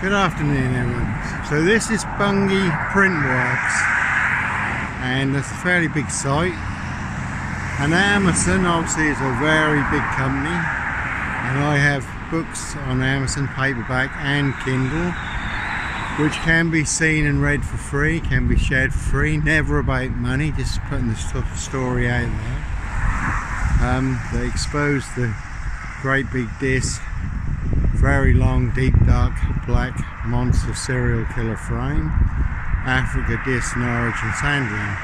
Good afternoon everyone. So this is Bungie Printworks and it's a fairly big site, and Amazon obviously is a very big company, and I have books on Amazon, paperback and Kindle, which can be seen and read for free, can be shared for free, never about money, just putting the story out there. They expose the great big disc, very long, deep, dark, black monster serial killer frame, Africa disc and origin Sandringham.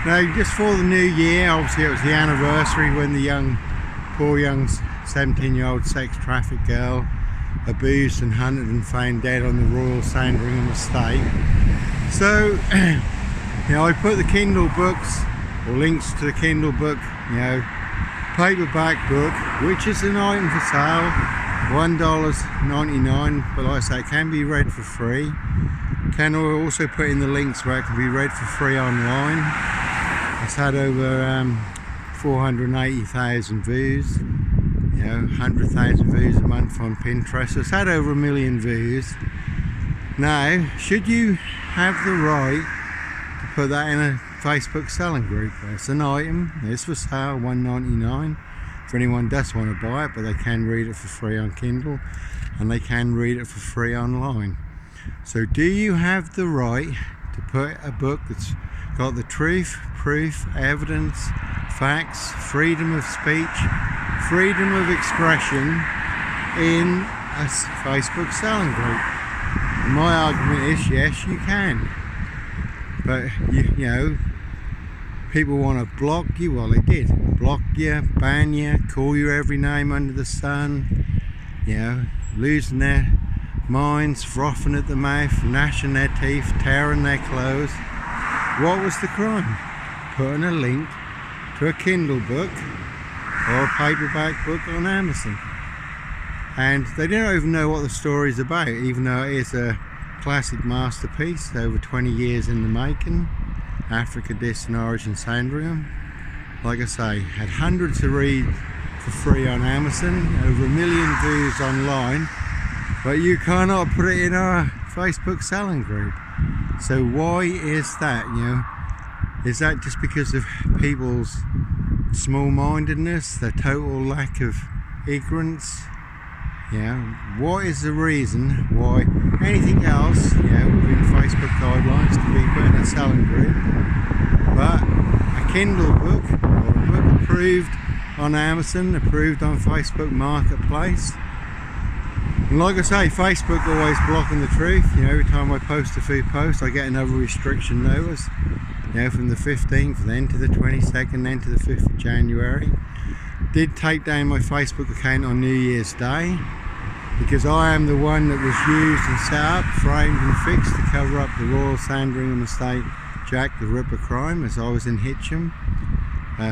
Now, just for the new year, obviously it was the anniversary when the poor young 17-year-old sex trafficked girl abused and hunted and found dead on the Royal Sandringham estate. So, you know, I put the Kindle books, or links to the Kindle book, you know, paperback book, which is an item for sale, $1.99, but like I say, it can be read for free. Can also put in the links where it can be read for free online. It's had over 480,000 views, you know, 100,000 views a month on Pinterest. So it's had over 1 million views. Now, should you have the right to put that in a Facebook selling group? It's an item, it's for sale, $1.99. If anyone does want to buy it, but they can read it for free on Kindle and they can read it for free online. So do you have the right to put a book that's got the truth, proof, evidence, facts, freedom of speech, freedom of expression in a Facebook selling group? And my argument is yes, you can. But you know, people want to block you. Well, they did block you, ban you, call you every name under the sun, you know, losing their minds, frothing at the mouth, gnashing their teeth, tearing their clothes. What was the crime? Putting a link to a Kindle book or a paperback book on Amazon. And they don't even know what the story's about, even though it is a classic masterpiece, over 20 years in the making. Africa disc and origin Sandringham. Like I say, had hundreds to read for free on Amazon, over 1 million views online, but you cannot put it in our Facebook selling group. So why is that? You know, is that just because of people's small-mindedness, their total lack of ignorance? Yeah, what is the reason why anything else, yeah, within Facebook guidelines can be put in a selling group, but a Kindle book or a book approved on Amazon, approved on Facebook Marketplace? And like I say, Facebook always blocking the truth. You know, every time I post a food post, I get another restriction notice. You know, from the 15th, then to the 22nd, then to the 5th of January. Did take down my Facebook account on New Year's Day, because I am the one that was used and set up, framed and fixed to cover up the Royal Sandringham estate Jack the Ripper crime, as I was in Hitcham,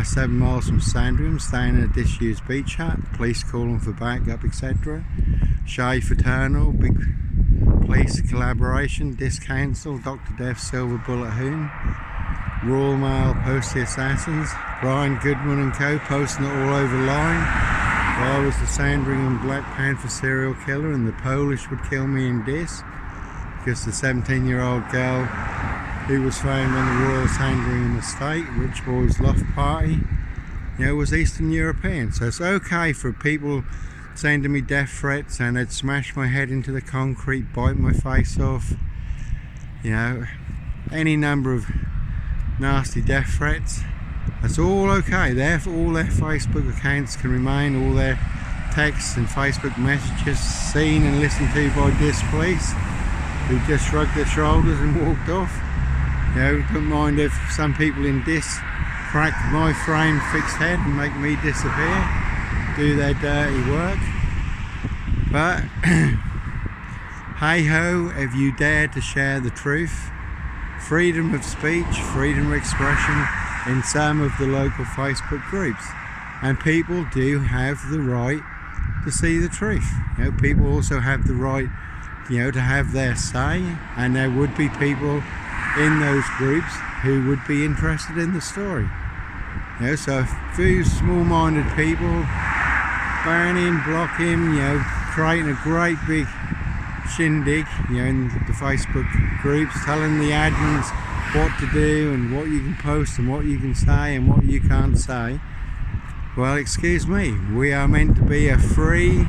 7 miles from Sandringham, staying in a disused beach hut, police calling for backup, etc. Shay Fraternal, big police collaboration, disc council, Dr. Death, Silver Bullet Hoon, Royal Mail, Post the Assassins, Brian Goodman and co posting it all over line. I was the Sandringham Black Panther serial killer and the Polish would kill me in this, because the 17-year-old girl who was found on the Royal Sandringham estate, Rich Boys Loft Party, you know, was Eastern European. So it's okay for people sending me death threats and they'd smash my head into the concrete, bite my face off, you know, any number of nasty death threats. That's all okay. All their Facebook accounts can remain, all their texts and Facebook messages seen and listened to by disc police, who just shrugged their shoulders and walked off. You know, don't mind if some people in disc crack my frame fixed head and make me disappear, do their dirty work. But hey ho, if you dare to share the truth, freedom of speech, freedom of expression in some of the local Facebook groups, and people do have the right to see the truth. You know, people also have the right, you know, to have their say, and there would be people in those groups who would be interested in the story. You know, so a few small-minded people banning, blocking, you know, creating a great big shindig, you know, in the Facebook groups, telling the admins what to do and what you can post and what you can say and what you can't say. Well, excuse me, we are meant to be a free,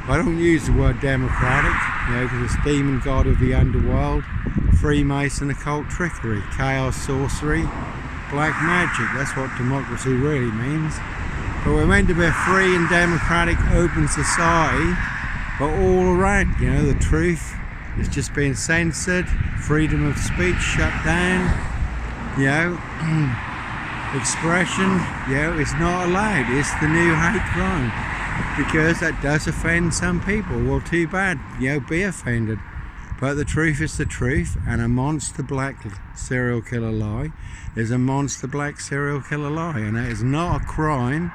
I don't use the word democratic, you know, because it's demon god of the underworld, Freemason, occult trickery, chaos, sorcery, black magic. That's what democracy really means. But we're meant to be a free and democratic open society, but all around, you know, the truth is just being censored, freedom of speech shut down, you know, expression, you know, it's not allowed. It's the new hate crime, because that does offend some people. Well, too bad, you know, be offended. But the truth is the truth, and a monster black serial killer lie is a monster black serial killer lie, and that is not a crime,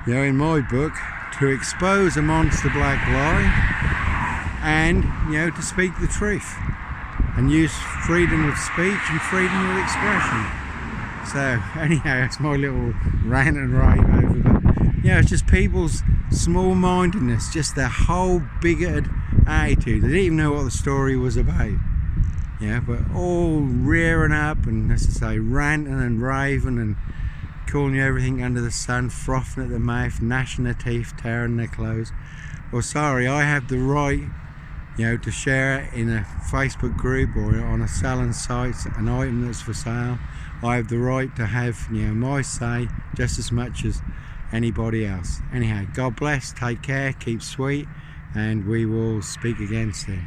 you know, in my book, to expose a monster black lie and, you know, to speak the truth and use freedom of speech and freedom of expression. So anyhow, that's my little rant and rave over that. You know, it's just people's small-mindedness, just their whole bigoted attitude. They didn't even know what the story was about. Yeah, but all rearing up and, as I say, ranting and raving and calling you everything under the sun, frothing at the mouth, gnashing their teeth, tearing their clothes. Well, sorry, I have the right, you know, to share it in a Facebook group or on a selling site, an item that's for sale. I have the right to have, you know, my say just as much as anybody else. Anyhow, God bless, take care, keep sweet, and we will speak again soon.